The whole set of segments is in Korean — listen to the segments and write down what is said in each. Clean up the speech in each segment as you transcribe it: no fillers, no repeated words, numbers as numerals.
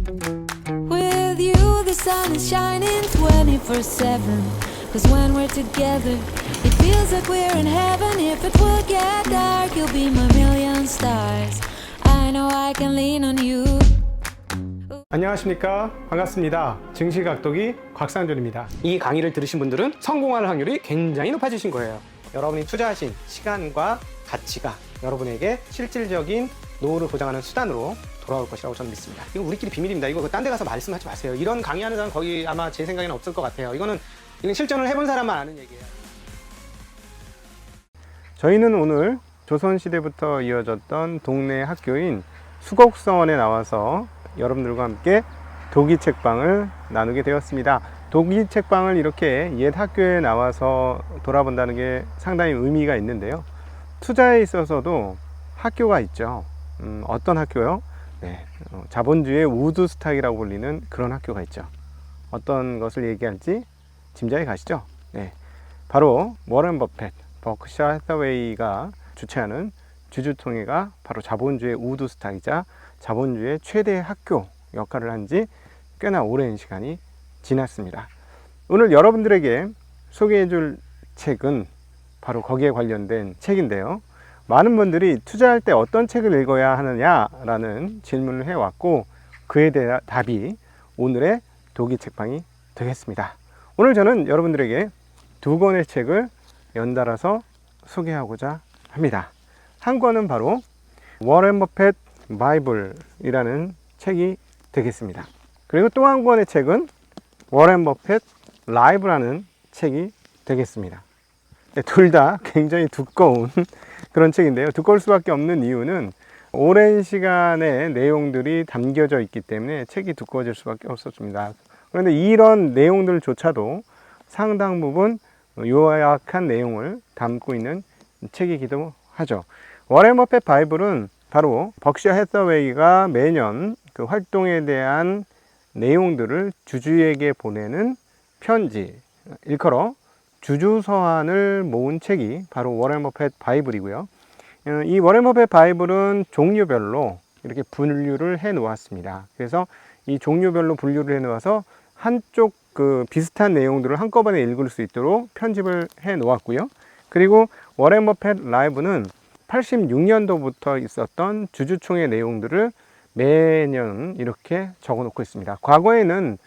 With you the sun is shining 24/7. Cause when we're together it feels like we're in heaven. If it will get dark you'll be my million stars. I know I can lean on you. 안녕하십니까, 반갑습니다. 증시각도기 곽상준입니다. 이 강의를 들으신 분들은 성공할 확률이 굉장히 높아지신 거예요. 여러분이 투자하신 시간과 가치가 여러분에게 실질적인 노후를 보장하는 수단으로 돌아올 것이라고 저는 믿습니다. 이거 우리끼리 비밀입니다. 이거 딴 데 가서 말씀하지 마세요. 이런 강의하는 사람 거의 아마 제 생각에는 없을 것 같아요. 이건 실전을 해본 사람만 아는 얘기예요. 저희는 오늘 조선시대부터 이어졌던 동네 학교인 수곡성원에 나와서 여러분들과 함께 도기책방을 나누게 되었습니다. 도기책방을 이렇게 옛 학교에 나와서 돌아본다는 게 상당히 의미가 있는데요. 투자에 있어서도 학교가 있죠. 어떤 학교요? 네, 자본주의의 우드스탁이라고 불리는 그런 학교가 있죠. 어떤 것을 얘기할지 짐작이 가시죠? 네, 바로 워런 버핏, 버크셔 해서웨이가 주최하는 주주총회가 바로 자본주의의 우드스탁이자 자본주의의 최대 학교 역할을 한 지 꽤나 오랜 시간이 지났습니다. 오늘 여러분들에게 소개해 줄 책은 바로 거기에 관련된 책인데요. 많은 분들이 투자할 때 어떤 책을 읽어야 하느냐라는 질문을 해왔고, 그에 대한 답이 오늘의 도기책방이 되겠습니다. 오늘 저는 여러분들에게 두 권의 책을 연달아서 소개하고자 합니다. 한 권은 바로 워런 버핏 바이블이라는 책이 되겠습니다. 그리고 또 한 권의 책은 워런 버핏 라이브라는 책이 되겠습니다. 둘 다 굉장히 두꺼운 그런 책인데요. 두꺼울 수밖에 없는 이유는 오랜 시간의 내용들이 담겨져 있기 때문에 책이 두꺼워질 수밖에 없었습니다. 그런데 이런 내용들조차도 상당 부분 요약한 내용을 담고 있는 책이기도 하죠. 워런 버핏 바이블은 바로 버크셔 해서웨이가 매년 그 활동에 대한 내용들을 주주에게 보내는 편지, 일컬어 주주서한을 모은 책이 바로 워런 버핏 바이블이고요. 이 워런 버핏 바이블은 종류별로 이렇게 분류를 해 놓았습니다. 그래서 이 종류별로 분류를 해 놓아서 한쪽 그 비슷한 내용들을 한꺼번에 읽을 수 있도록 편집을 해 놓았고요. 그리고 워런 버핏 라이브는 86년도부터 있었던 주주총회 내용들을 매년 이렇게 적어 놓고 있습니다. 과거에는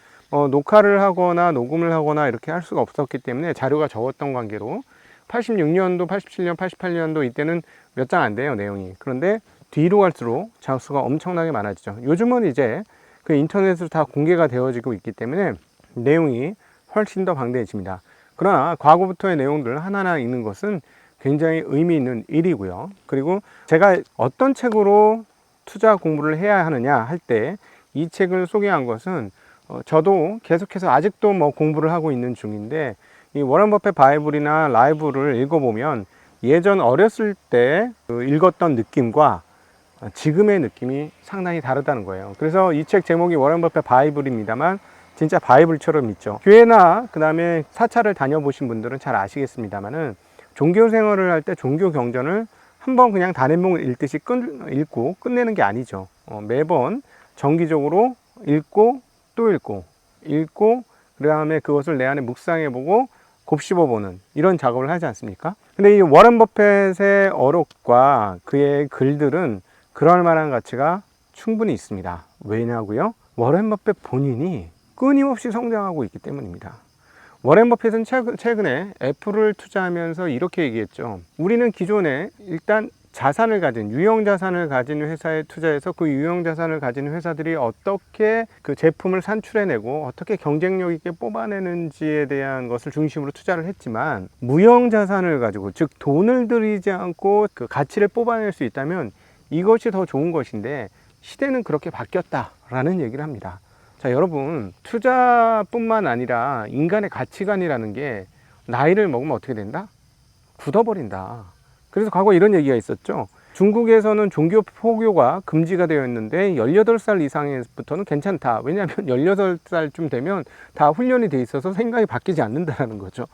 녹화를 하거나 녹음을 하거나 이렇게 할 수가 없었기 때문에 자료가 적었던 관계로 86년도, 87년, 88년도 이때는 몇 장 안 돼요, 내용이. 그런데 뒤로 갈수록 장수가 엄청나게 많아지죠. 요즘은 이제 그 인터넷으로 다 공개가 되어지고 있기 때문에 내용이 훨씬 더 방대해집니다. 그러나 과거부터의 내용들 하나하나 읽는 것은 굉장히 의미 있는 일이고요. 그리고 제가 어떤 책으로 투자 공부를 해야 하느냐 할 때 이 책을 소개한 것은 저도 계속해서 아직도 뭐 공부를 하고 있는 중인데, 이 워런 버핏 바이블이나 라이브를 읽어보면 예전 어렸을 때 읽었던 느낌과 지금의 느낌이 상당히 다르다는 거예요. 그래서 이 책 제목이 워런 버핏 바이블입니다만 진짜 바이블처럼 있죠. 교회나 그 다음에 사찰을 다녀보신 분들은 잘 아시겠습니다만은 종교 생활을 할 때 종교 경전을 한번 그냥 단행본을 읽듯이 읽고 끝내는 게 아니죠. 매번 정기적으로 읽고 또 읽고 그 다음에 그것을 내 안에 묵상해보고 곱씹어보는 이런 작업을 하지 않습니까? 근데 이 워런 버핏의 어록과 그의 글들은 그럴 만한 가치가 충분히 있습니다. 왜냐고요? 워런 버핏 본인이 끊임없이 성장하고 있기 때문입니다. 워런 버핏은 최근에 애플을 투자하면서 이렇게 얘기했죠. 우리는 기존에 일단 자산을 가진, 유형자산을 가진 회사에 투자해서 그 유형자산을 가진 회사들이 어떻게 그 제품을 산출해내고 어떻게 경쟁력 있게 뽑아내는지에 대한 것을 중심으로 투자를 했지만, 무형자산을 가지고, 즉 돈을 들이지 않고 그 가치를 뽑아낼 수 있다면 이것이 더 좋은 것인데 시대는 그렇게 바뀌었다라는 얘기를 합니다. 자, 여러분, 투자뿐만 아니라 인간의 가치관이라는 게 나이를 먹으면 어떻게 된다? 굳어버린다. 그래서 과거 이런 얘기가 있었죠. 중국에서는 종교 포교가 금지가 되어 있는데 18살 이상부터는 괜찮다. 왜냐하면 18살쯤 되면 다 훈련이 돼 있어서 생각이 바뀌지 않는다는 거죠.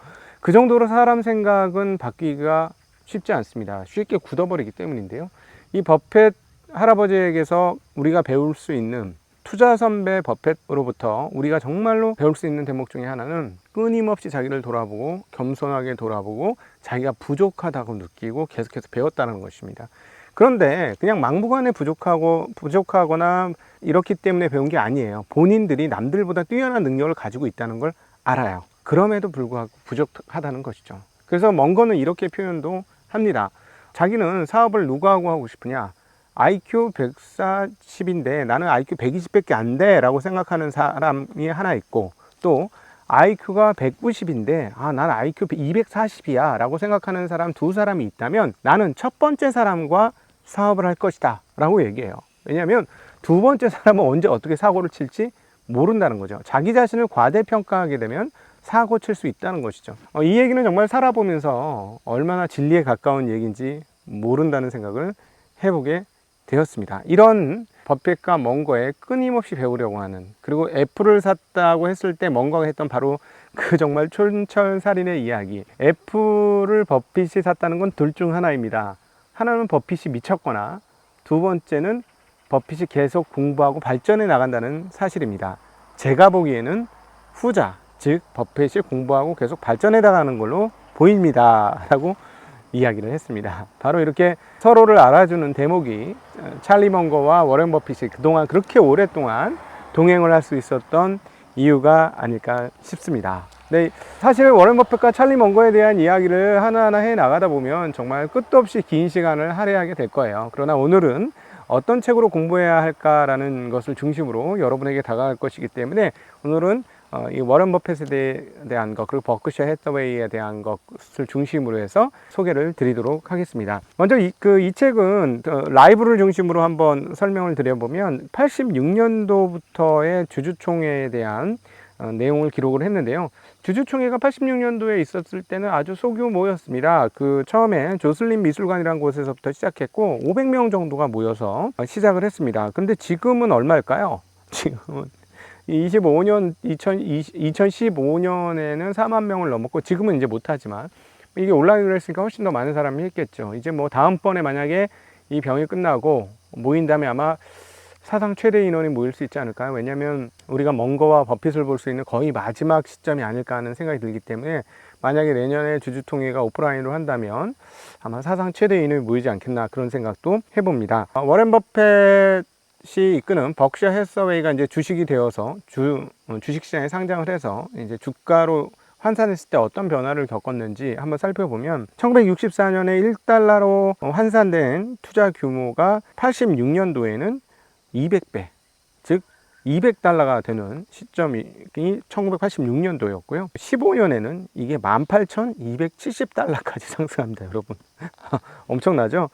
그 정도로 사람 생각은 바뀌기가 쉽지 않습니다. 쉽게 굳어버리기 때문인데요. 이 버핏 할아버지에게서 우리가 배울 수 있는 투자 선배 버펫으로부터 우리가 정말로 배울 수 있는 대목 중에 하나는 끊임없이 자기를 돌아보고 겸손하게 돌아보고 자기가 부족하다고 느끼고 계속해서 배웠다는 것입니다. 그런데 그냥 막무가내 부족하거나 이렇기 때문에 배운 게 아니에요. 본인들이 남들보다 뛰어난 능력을 가지고 있다는 걸 알아요. 그럼에도 불구하고 부족하다는 것이죠. 그래서 멍거는 이렇게 표현도 합니다. 자기는 사업을 누가 하고 싶으냐? IQ 140인데 나는 IQ 120밖에 안 돼 라고 생각하는 사람이 하나 있고, 또 IQ가 190인데 난 IQ 240이야 라고 생각하는 사람 두 사람이 있다면 나는 첫 번째 사람과 사업을 할 것이다 라고 얘기해요. 왜냐하면 두 번째 사람은 언제 어떻게 사고를 칠지 모른다는 거죠. 자기 자신을 과대평가하게 되면 사고 칠 수 있다는 것이죠. 이 얘기는 정말 살아보면서 얼마나 진리에 가까운 얘기인지 모른다는 생각을 해보게 되었습니다. 이런 버핏과 멍거에 끊임없이 배우려고 하는, 그리고 애플을 샀다고 했을 때 멍거가 했던 바로 그 정말 촌철살인의 이야기. 애플을 버핏이 샀다는 건 둘 중 하나입니다. 하나는 버핏이 미쳤거나, 두 번째는 버핏이 계속 공부하고 발전해 나간다는 사실입니다. 제가 보기에는 후자, 즉 버핏이 공부하고 계속 발전해 나가는 걸로 보입니다 라고 이야기를 했습니다. 바로 이렇게 서로를 알아주는 대목이 찰리 멍거와 워렌 버핏이 그동안 그렇게 오랫동안 동행을 할 수 있었던 이유가 아닐까 싶습니다. 네, 사실 워렌 버핏과 찰리 멍거에 대한 이야기를 하나하나 해 나가다 보면 정말 끝도 없이 긴 시간을 할애하게 될 거예요. 그러나 오늘은 어떤 책으로 공부해야 할까라는 것을 중심으로 여러분에게 다가갈 것이기 때문에 오늘은 이 워런 버핏에 대한 것, 그리고 버크셔 해서웨이에 대한 것을 중심으로 해서 소개를 드리도록 하겠습니다. 먼저 이 책은 라이브를 중심으로 한번 설명을 드려보면 86년도부터의 주주총회에 대한 내용을 기록을 했는데요. 주주총회가 86년도에 있었을 때는 아주 소규모였습니다. 처음에 조슬린 미술관이라는 곳에서부터 시작했고 500명 정도가 모여서 시작을 했습니다. 근데 지금은 얼마일까요? 지금은 2015년에는 4만 명을 넘었고, 지금은 이제 못하지만 이게 온라인으로 했으니까 훨씬 더 많은 사람이 했겠죠. 이제 뭐 다음번에 만약에 이 병이 끝나고 모인다면 아마 사상 최대 인원이 모일 수 있지 않을까요? 왜냐하면 우리가 멍거와 버핏을 볼 수 있는 거의 마지막 시점이 아닐까 하는 생각이 들기 때문에, 만약에 내년에 주주통회가 오프라인으로 한다면 아마 사상 최대 인원이 모이지 않겠나, 그런 생각도 해봅니다. 워렌 버핏이 이끄는 버크셔 해서웨이가 이제 주식이 되어서 주식시장에 상장을 해서 이제 주가로 환산했을 때 어떤 변화를 겪었는지 한번 살펴보면, 1964년에 1달러로 환산된 투자 규모가 86년도에는 200배, 즉 200달러가 되는 시점이 1986년도였고요. 15년에는 이게 18,270달러까지 상승합니다, 여러분. 엄청나죠?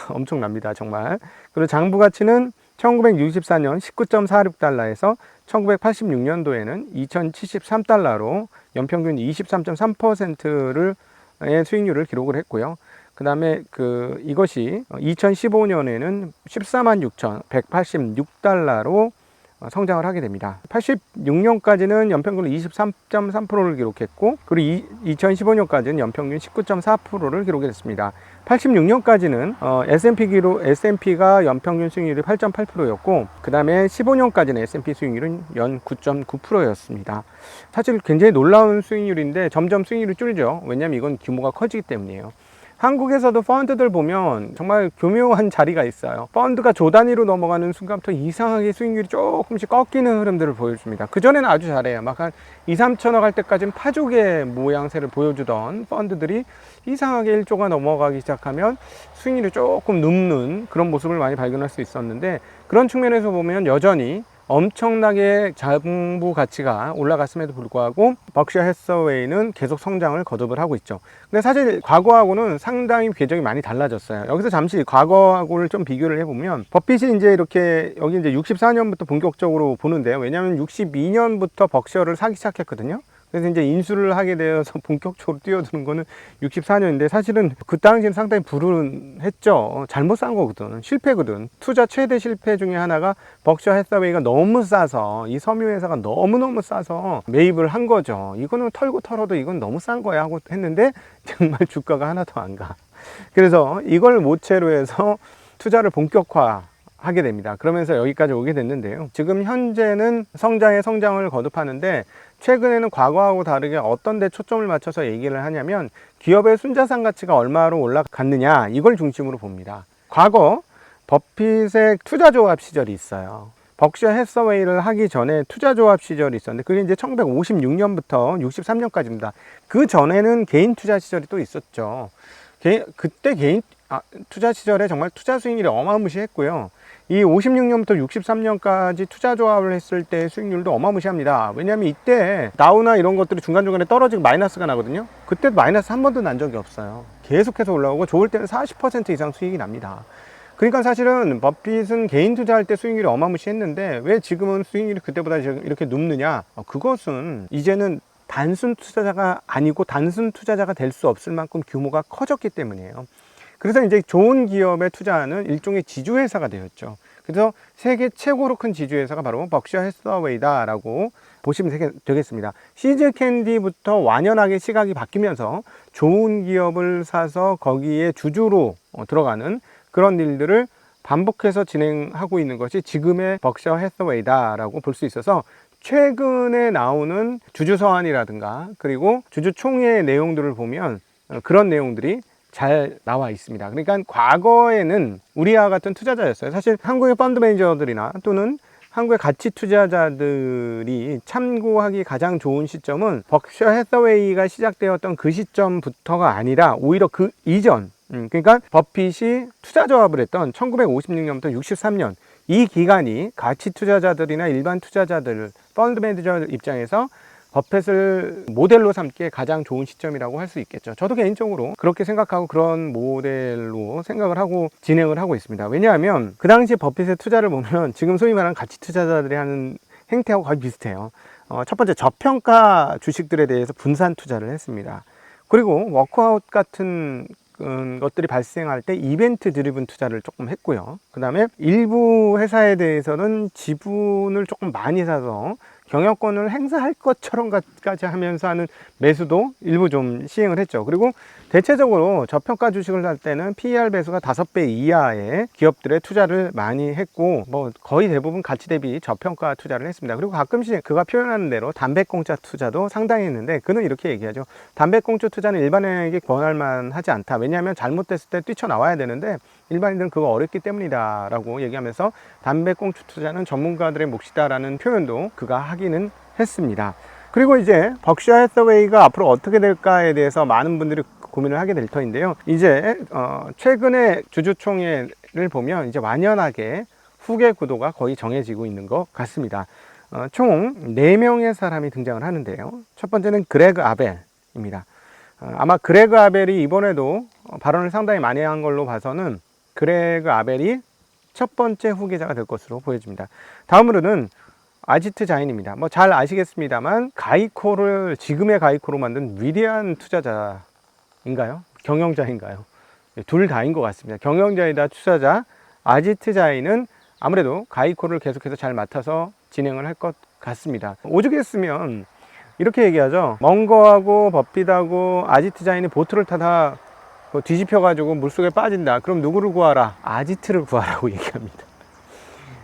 엄청납니다, 정말. 그리고 장부 가치는 1964년 19.46달러에서 1986년도에는 2,073달러로 연평균 23.3%의 수익률을 기록을 했고요. 그 다음에 이것이 2015년에는 146,186달러로 성장을 하게 됩니다. 86년까지는 연평균 23.3%를 기록했고, 그리고 2015년까지는 연평균 19.4%를 기록했습니다. 86년까지는 S&P가 연평균 수익률이 8.8%였고, 그 다음에 15년까지는 S&P 수익률은 연 9.9%였습니다. 사실 굉장히 놀라운 수익률인데 점점 수익률이 줄죠. 왜냐하면 이건 규모가 커지기 때문이에요. 한국에서도 펀드들 보면 정말 교묘한 자리가 있어요. 펀드가 조 단위로 넘어가는 순간부터 이상하게 수익률이 조금씩 꺾이는 흐름들을 보여줍니다. 그전에는 아주 잘해요. 막 한 2, 3천억 할 때까지는 파죽의 모양새를 보여주던 펀드들이 이상하게 1조가 넘어가기 시작하면 수익률이 조금 눕는 그런 모습을 많이 발견할 수 있었는데, 그런 측면에서 보면 여전히 엄청나게 장부 가치가 올라갔음에도 불구하고 버크셔 해서웨이는 계속 성장을 거듭을 하고 있죠. 근데 사실 과거하고는 상당히 궤적이 많이 달라졌어요. 여기서 잠시 과거하고를 좀 비교를 해보면, 버핏이 이제 이렇게 여기 이제 64년부터 본격적으로 보는데요. 왜냐하면 62년부터 버크셔를 사기 시작했거든요. 그래서 이제 인수를 하게 되어서 본격적으로 뛰어드는 거는 64년인데, 사실은 그 당시는 상당히 불운했죠. 잘못 산 거거든. 실패거든. 투자 최대 실패 중에 하나가 버크셔 해서웨이가 너무 싸서, 이 섬유회사가 너무너무 싸서 매입을 한 거죠. 이거는 털고 털어도 이건 너무 싼 거야 하고 했는데 정말 주가가 하나도 안 가. 그래서 이걸 모체로 해서 투자를 본격화 하게 됩니다. 그러면서 여기까지 오게 됐는데요. 지금 현재는 성장을 거듭하는데 최근에는 과거하고 다르게 어떤 데 초점을 맞춰서 얘기를 하냐면 기업의 순자산 가치가 얼마로 올라갔느냐 이걸 중심으로 봅니다. 과거 버핏의 투자조합 시절이 있어요. 벅셔 해서웨이를 하기 전에 투자조합 시절이 있었는데 그게 이제 1956년부터 63년까지입니다. 그 전에는 개인 투자 시절이 또 있었죠. 그때 개인 투자 시절에 정말 투자 수익률이 어마무시했고요. 이 56년부터 63년까지 투자조합을 했을 때 수익률도 어마무시합니다. 왜냐하면 이때 다우나 이런 것들이 중간중간에 떨어지고 마이너스가 나거든요. 그때 마이너스 한 번도 난 적이 없어요. 계속해서 올라오고 좋을 때는 40% 이상 수익이 납니다. 그러니까 사실은 버핏은 개인 투자할 때 수익률이 어마무시했는데 왜 지금은 수익률이 그때보다 이렇게 눕느냐? 그것은 이제는 단순 투자자가 아니고 단순 투자자가 될 수 없을 만큼 규모가 커졌기 때문이에요. 그래서 이제 좋은 기업에 투자하는 일종의 지주회사가 되었죠. 그래서 세계 최고로 큰 지주회사가 바로 벅셔 해서웨이다라고 보시면 되겠습니다. 시즈 캔디부터 완연하게 시각이 바뀌면서 좋은 기업을 사서 거기에 주주로 들어가는 그런 일들을 반복해서 진행하고 있는 것이 지금의 벅셔 해서웨이다라고 볼 수 있어서 최근에 나오는 주주서한이라든가 그리고 주주총회의 내용들을 보면 그런 내용들이 잘 나와 있습니다. 그러니까 과거에는 우리와 같은 투자자였어요. 사실 한국의 펀드 매니저들이나 또는 한국의 가치 투자자들이 참고하기 가장 좋은 시점은 벅셔 해서웨이가 시작되었던 그 시점부터가 아니라 오히려 그 이전, 그러니까 버핏이 투자조합을 했던 1956년부터 63년 이 기간이 가치 투자자들이나 일반 투자자들, 펀드 매니저 입장에서 버핏을 모델로 삼기에 가장 좋은 시점이라고 할 수 있겠죠. 저도 개인적으로 그렇게 생각하고 그런 모델로 생각을 하고 진행을 하고 있습니다. 왜냐하면 그 당시 버핏의 투자를 보면 지금 소위 말하는 가치 투자자들이 하는 행태하고 거의 비슷해요. 첫 번째 저평가 주식들에 대해서 분산 투자를 했습니다. 그리고 워크아웃 같은 것들이 발생할 때 이벤트 드리븐 투자를 조금 했고요. 그 다음에 일부 회사에 대해서는 지분을 조금 많이 사서 경영권을 행사할 것처럼까지 하면서 하는 매수도 일부 좀 시행을 했죠. 그리고 대체적으로 저평가 주식을 살 때는 PER 배수가 5배 이하의 기업들의 투자를 많이 했고 뭐 거의 대부분 가치 대비 저평가 투자를 했습니다. 그리고 가끔씩 그가 표현하는 대로 담배꽁짜 투자도 상당히 했는데 그는 이렇게 얘기하죠. 담배꽁초 투자는 일반인에게 권할 만하지 않다. 왜냐하면 잘못됐을 때 뛰쳐나와야 되는데 일반인들은 그거 어렵기 때문이다 라고 얘기하면서 담배꽁초 투자는 전문가들의 몫이다 라는 표현도 그가 하기는 했습니다. 그리고 이제 벅셔 해서웨이가 앞으로 어떻게 될까에 대해서 많은 분들이 고민을 하게 될 터인데요. 이제 최근에 주주총회를 보면 이제 완연하게 후계 구도가 거의 정해지고 있는 것 같습니다. 총 4명의 사람이 등장을 하는데요. 첫 번째는 그레그 아벨입니다. 아마 그레그 아벨이 이번에도 발언을 상당히 많이 한 걸로 봐서는 그레그 아벨이 첫 번째 후계자가 될 것으로 보여집니다. 다음으로는 아지트 자인입니다. 뭐 잘 아시겠습니다만 가이코를 지금의 가이코로 만든 위대한 투자자인가요? 경영자인가요? 둘 다인 것 같습니다. 경영자이다 투자자 아지트 자인은 아무래도 가이코를 계속해서 잘 맡아서 진행을 할 것 같습니다. 오죽했으면 이렇게 얘기하죠. 멍거하고 버핏하고 아지트 자인이 보트를 타다 뒤집혀가지고 물속에 빠진다. 그럼 누구를 구하라? 아지트를 구하라고 얘기합니다.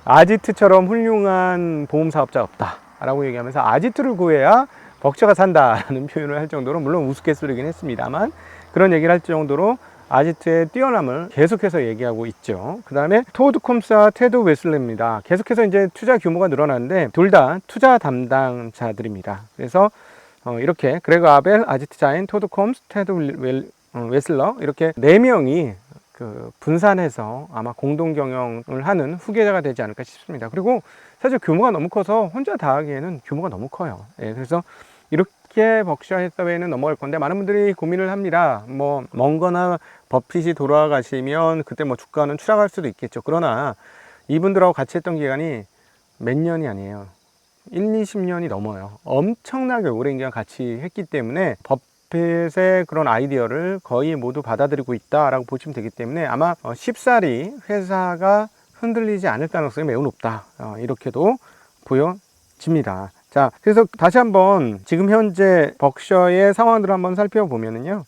아지트처럼 훌륭한 보험사업자 없다 라고 얘기하면서 아지트를 구해야 벅셔가 산다 라는 표현을 할 정도로 물론 우스갯소리긴 했습니다만 그런 얘기를 할 정도로 아지트의 뛰어남을 계속해서 얘기하고 있죠. 그 다음에 토드 콤스와 테드 웨슬레입니다. 계속해서 이제 투자 규모가 늘어나는데 둘 다 투자 담당자들입니다. 그래서 이렇게 그레그 아벨, 아지트 자인, 토드 콤스, 테드 웨슬러 이렇게 4명이 분산해서 아마 공동 경영을 하는 후계자가 되지 않을까 싶습니다. 그리고 사실 규모가 너무 커서 혼자 다 하기에는 규모가 너무 커요. 예, 그래서 이렇게 벅셔 해서웨이는 넘어갈 건데 많은 분들이 고민을 합니다. 뭐 먼거나 버핏이 돌아가시면 그때 뭐 주가는 추락할 수도 있겠죠. 그러나 이분들하고 같이 했던 기간이 몇 년이 아니에요. 20년이 넘어요. 엄청나게 오랜 기간 같이 했기 때문에 버핏의 그런 아이디어를 거의 모두 받아들이고 있다라고 보시면 되기 때문에 아마 쉽사리 회사가 흔들리지 않을 가능성이 매우 높다. 이렇게도 보여집니다. 자, 그래서 다시 한번 지금 현재 벅셔의 상황들을 한번 살펴보면요.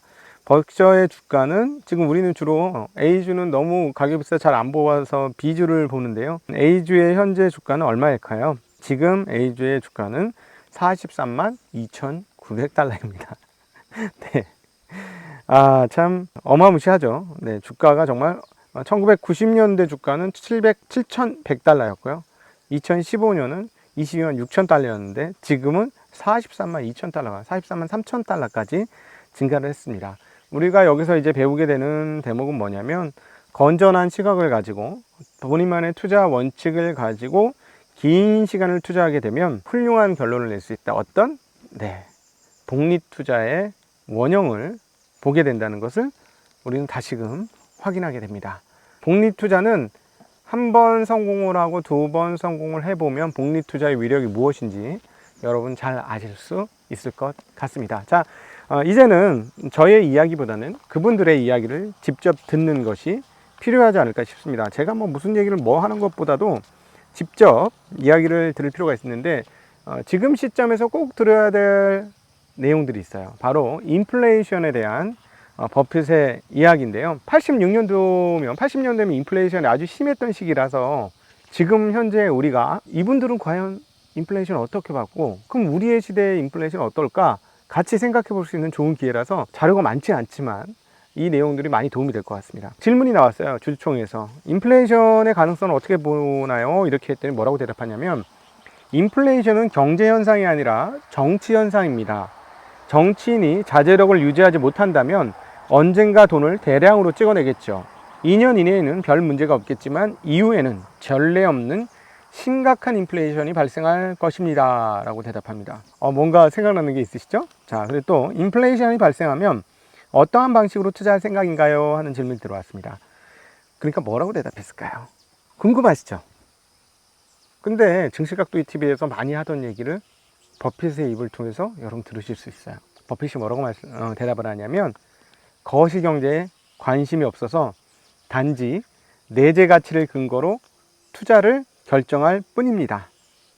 버크셔의 주가는 지금 우리는 주로 A주는 너무 가격이 비싸서 잘 안 보아서 B주를 보는데요. A주의 현재 주가는 얼마일까요? 지금 A주의 주가는 43만 2,900달러입니다. 네. 아, 참 어마무시하죠. 네, 주가가 정말 1990년대 주가는 7,100달러였고요. 2015년은 22만 6,000달러였는데 지금은 43만 2,000달러가 43만 3,000달러까지 증가를 했습니다. 우리가 여기서 이제 배우게 되는 대목은 뭐냐면 건전한 시각을 가지고 본인만의 투자 원칙을 가지고 긴 시간을 투자하게 되면 훌륭한 결론을 낼 수 있다. 어떤? 네, 복리 투자의 원형을 보게 된다는 것을 우리는 다시금 확인하게 됩니다. 복리 투자는 한 번 성공을 하고 두 번 성공을 해보면 복리 투자의 위력이 무엇인지 여러분 잘 아실 수 있을 것 같습니다. 자, 이제는 저의 이야기보다는 그분들의 이야기를 직접 듣는 것이 필요하지 않을까 싶습니다. 제가 뭐 무슨 얘기를 뭐 하는 것보다도 직접 이야기를 들을 필요가 있는데 지금 시점에서 꼭 들어야 될 내용들이 있어요. 바로 인플레이션에 대한 버핏의 이야기인데요. 80년대면 인플레이션이 아주 심했던 시기라서 지금 현재 우리가 이분들은 과연 인플레이션을 어떻게 받고 그럼 우리의 시대의 인플레이션은 어떨까 같이 생각해 볼 수 있는 좋은 기회라서 자료가 많지 않지만 이 내용들이 많이 도움이 될 것 같습니다. 질문이 나왔어요. 주주총회에서 인플레이션의 가능성을 어떻게 보나요? 이렇게 했더니 뭐라고 대답하냐면 인플레이션은 경제 현상이 아니라 정치 현상입니다. 정치인이 자제력을 유지하지 못한다면 언젠가 돈을 대량으로 찍어내겠죠. 2년 이내에는 별 문제가 없겠지만 이후에는 전례 없는 심각한 인플레이션이 발생할 것입니다 라고 대답합니다. 뭔가 생각나는 게 있으시죠? 자, 그리고 또 인플레이션이 발생하면 어떠한 방식으로 투자할 생각인가요? 하는 질문이 들어왔습니다. 그러니까 뭐라고 대답했을까요? 궁금하시죠? 근데 증시각도기 TV에서 많이 하던 얘기를 버핏의 입을 통해서 여러분 들으실 수 있어요. 버핏이 뭐라고 대답을 하냐면 거시경제에 관심이 없어서 단지 내재 가치를 근거로 투자를 결정할 뿐입니다.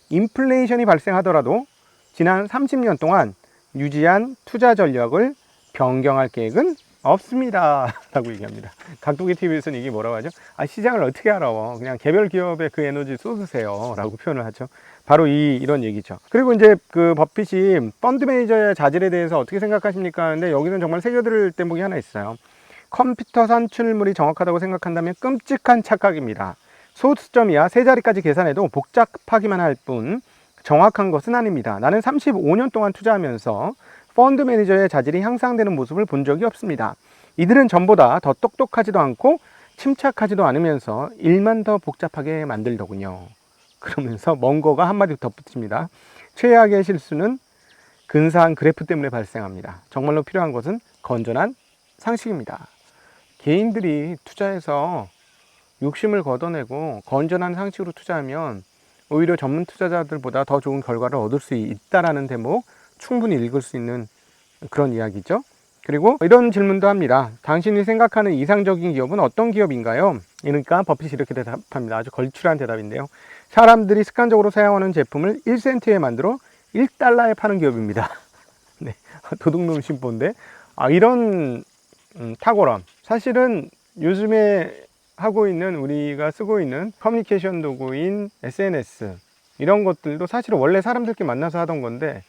인플레이션이 발생하더라도 지난 30년 동안 유지한 투자 전략을 변경할 계획은 없습니다 라고 얘기합니다. 각도기 TV에서는 이게 뭐라고 하죠? 시장을 어떻게 알아? 그냥 개별 기업에 그 에너지 쏟으세요 라고 표현을 하죠. 바로 이런 얘기죠. 그리고 이제 그 버핏이 펀드 매니저의 자질에 대해서 어떻게 생각하십니까? 근데 여기는 정말 새겨들 대목이 하나 있어요. 컴퓨터 산출물이 정확하다고 생각한다면 끔찍한 착각입니다. 소수점이야 세 자리까지 계산해도 복잡하기만 할 뿐 정확한 것은 아닙니다. 나는 35년 동안 투자하면서 펀드 매니저의 자질이 향상되는 모습을 본 적이 없습니다. 이들은 전보다 더 똑똑하지도 않고 침착하지도 않으면서 일만 더 복잡하게 만들더군요. 그러면서 멍거가 한마디 덧붙입니다. 최악의 실수는 근사한 그래프 때문에 발생합니다. 정말로 필요한 것은 건전한 상식입니다. 개인들이 투자해서 욕심을 걷어내고 건전한 상식으로 투자하면 오히려 전문 투자자들보다 더 좋은 결과를 얻을 수 있다라는 대목 충분히 읽을 수 있는 그런 이야기죠. 그리고 이런 질문도 합니다. 당신이 생각하는 이상적인 기업은 어떤 기업인가요? 그러니까 버핏이 이렇게 대답합니다. 아주 걸출한 대답인데요. 사람들이 습관적으로 사용하는 제품을 1센트에 만들어 1달러에 파는 기업입니다. 네, 도둑놈 심보인데 이런 탁월함 사실은 요즘에 하고 있는 우리가 쓰고 있는 커뮤니케이션 도구인 SNS 이런 것들도 사실은 원래 사람들끼리 만나서 하던 건데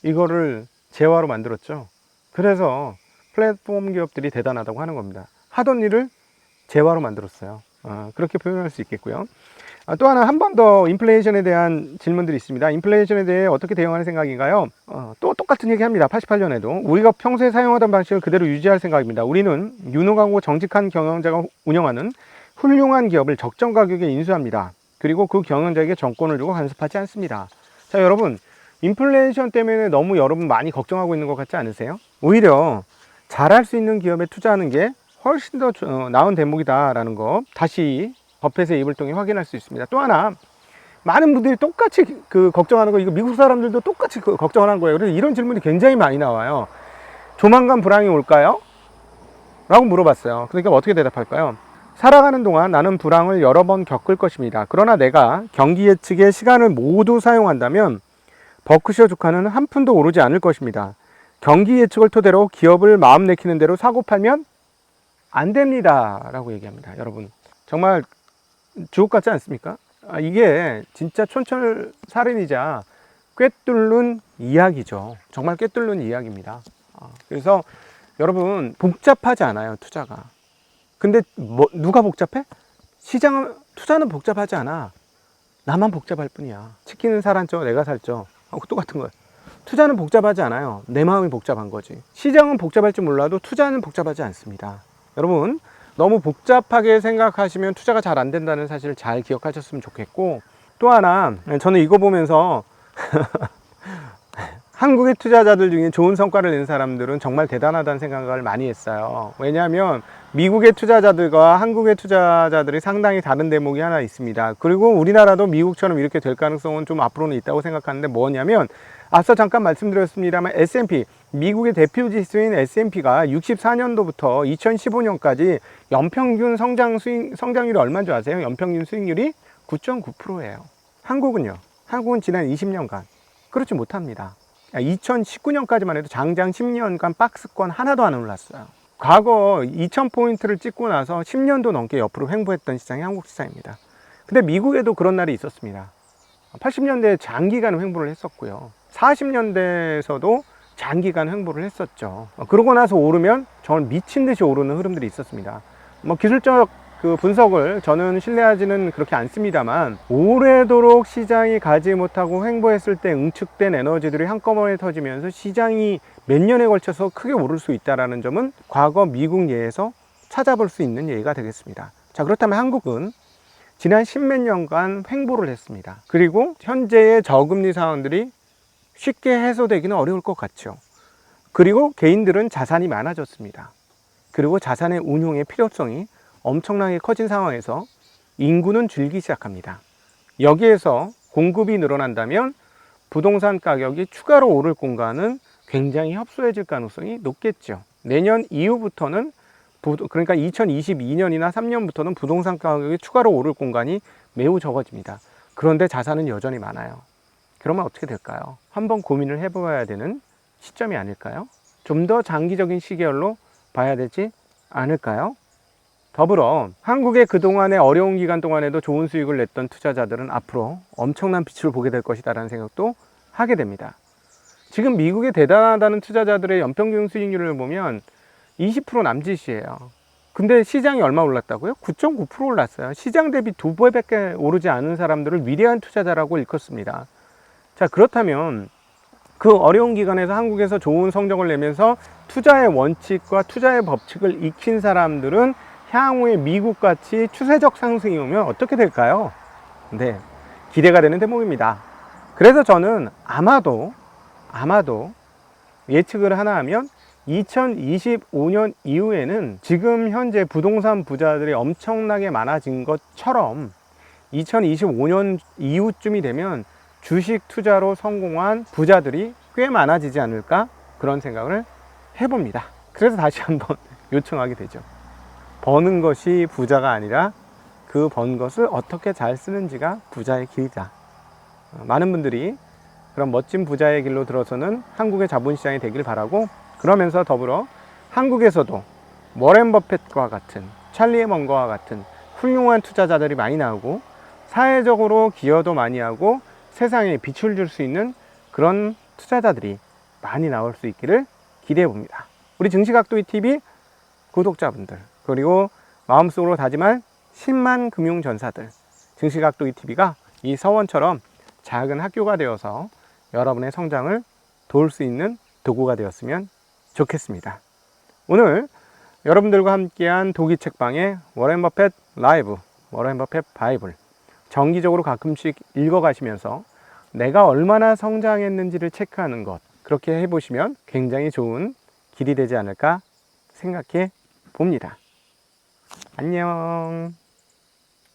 이거를 재화로 만들었죠. 그래서 플랫폼 기업들이 대단하다고 하는 겁니다. 하던 일을 재화로 만들었어요. 그렇게 표현할 수 있겠고요. 또 하나 한 번 더 인플레이션에 대한 질문들이 있습니다. 인플레이션에 대해 어떻게 대응하는 생각인가요? 또 똑같은 얘기 합니다. 88년에도 우리가 평소에 사용하던 방식을 그대로 유지할 생각입니다. 우리는 유능하고 정직한 경영자가 운영하는 훌륭한 기업을 적정 가격에 인수합니다. 그리고 그 경영자에게 정권을 주고 간섭하지 않습니다. 자, 여러분 인플레이션 때문에 너무 여러분 많이 걱정하고 있는 것 같지 않으세요? 오히려 잘할 수 있는 기업에 투자하는 게 훨씬 더 나은 대목이다라는 거 다시 버핏의 입을 통해 확인할 수 있습니다. 또 하나 많은 분들이 똑같이 걱정하는 거, 이거 미국 사람들도 똑같이 걱정하는 거예요. 그래서 이런 질문이 굉장히 많이 나와요. 조만간 불황이 올까요? 라고 물어봤어요. 그러니까 어떻게 대답할까요? 살아가는 동안 나는 불황을 여러 번 겪을 것입니다. 그러나 내가 경기 예측의 시간을 모두 사용한다면 버크셔 주가는 한 푼도 오르지 않을 것입니다. 경기 예측을 토대로 기업을 마음 내키는 대로 사고 팔면 안 됩니다 라고 얘기합니다. 여러분 정말 주옥 같지 않습니까? 이게 진짜 촌철살인이자 꿰뚫는 이야기죠. 정말 꿰뚫는 이야기입니다. 그래서 여러분 복잡하지 않아요, 투자가. 근데 누가 복잡해? 시장은, 투자는 복잡하지 않아. 나만 복잡할 뿐이야. 치킨은 살았죠, 내가 살죠. 똑같은 거예요. 투자는 복잡하지 않아요. 내 마음이 복잡한 거지. 시장은 복잡할지 몰라도 투자는 복잡하지 않습니다. 여러분 너무 복잡하게 생각하시면 투자가 잘 안 된다는 사실을 잘 기억하셨으면 좋겠고, 또 하나 저는 이거 보면서 한국의 투자자들 중에 좋은 성과를 낸 사람들은 정말 대단하다는 생각을 많이 했어요. 왜냐하면 미국의 투자자들과 한국의 투자자들이 상당히 다른 대목이 하나 있습니다. 그리고 우리나라도 미국처럼 이렇게 될 가능성은 좀 앞으로는 있다고 생각하는데, 뭐냐면 앞서 잠깐 말씀드렸습니다만 S&P, 미국의 대표 지수인 S&P가 64년도부터 2015년까지 연평균 성장률이 얼마인 줄 아세요? 연평균 수익률이 9.9%예요. 한국은요? 한국은 지난 20년간 그렇지 못합니다. 2019년까지만 해도 장장 10년간 박스권 하나도 안 올랐어요. 과거 2000포인트를 찍고 나서 10년도 넘게 옆으로 횡보했던 시장이 한국 시장입니다. 근데 미국에도 그런 날이 있었습니다. 80년대에 장기간 횡보를 했었고요. 40년대에서도 장기간 횡보를 했었죠. 그러고 나서 오르면 정말 미친 듯이 오르는 흐름들이 있었습니다. 기술적 분석을 저는 신뢰하지는 그렇게 않습니다만, 오래도록 시장이 가지 못하고 횡보했을 때 응축된 에너지들이 한꺼번에 터지면서 시장이 몇 년에 걸쳐서 크게 오를 수 있다는 점은 과거 미국 예에서 찾아볼 수 있는 예가 되겠습니다. 자, 그렇다면 한국은 지난 10몇 년간 횡보를 했습니다. 그리고 현재의 저금리 상황들이 쉽게 해소되기는 어려울 것 같죠. 그리고 개인들은 자산이 많아졌습니다. 그리고 자산의 운용의 필요성이 엄청나게 커진 상황에서 인구는 줄기 시작합니다. 여기에서 공급이 늘어난다면 부동산 가격이 추가로 오를 공간은 굉장히 협소해질 가능성이 높겠죠. 내년 이후부터는, 그러니까 2022년이나 3년부터는 부동산 가격이 추가로 오를 공간이 매우 적어집니다. 그런데 자산은 여전히 많아요. 그러면 어떻게 될까요? 한번 고민을 해봐야 되는 시점이 아닐까요? 좀 더 장기적인 시계열로 봐야 되지 않을까요? 더불어 한국의 그동안의 어려운 기간 동안에도 좋은 수익을 냈던 투자자들은 앞으로 엄청난 빛을 보게 될 것이다라는 생각도 하게 됩니다. 지금 미국의 대단하다는 투자자들의 연평균 수익률을 보면 20% 남짓이에요. 근데 시장이 얼마 올랐다고요? 9.9% 올랐어요. 시장 대비 2배밖에 오르지 않은 사람들을 위대한 투자자라고 일컫습니다. 자, 그렇다면 그 어려운 기간에서 한국에서 좋은 성적을 내면서 투자의 원칙과 투자의 법칙을 익힌 사람들은 향후에 미국같이 추세적 상승이 오면 어떻게 될까요? 네, 기대가 되는 대목입니다. 그래서 저는 아마도 예측을 하나 하면 2025년 이후에는 지금 현재 부동산 부자들이 엄청나게 많아진 것처럼 2025년 이후쯤이 되면 주식 투자로 성공한 부자들이 꽤 많아지지 않을까, 그런 생각을 해봅니다. 그래서 다시 한번 요청하게 되죠. 버는 것이 부자가 아니라 그 번 것을 어떻게 잘 쓰는지가 부자의 길이다. 많은 분들이 그런 멋진 부자의 길로 들어서는 한국의 자본시장이 되길 바라고, 그러면서 더불어 한국에서도 워렌 버핏과 같은, 찰리 먼거와 같은 훌륭한 투자자들이 많이 나오고 사회적으로 기여도 많이 하고 세상에 빛을 줄 수 있는 그런 투자자들이 많이 나올 수 있기를 기대해 봅니다. 우리 증시각도기 TV 구독자분들, 그리고 마음속으로 다짐할 10만 금융전사들, 증시각도기 TV가 이 서원처럼 작은 학교가 되어서 여러분의 성장을 도울 수 있는 도구가 되었으면 좋겠습니다. 오늘 여러분들과 함께한 도기 책방의 워렌 버핏 라이브, 워렌 버핏 바이블, 정기적으로 가끔씩 읽어가시면서 내가 얼마나 성장했는지를 체크하는 것, 그렇게 해보시면 굉장히 좋은 길이 되지 않을까 생각해 봅니다. 안녕.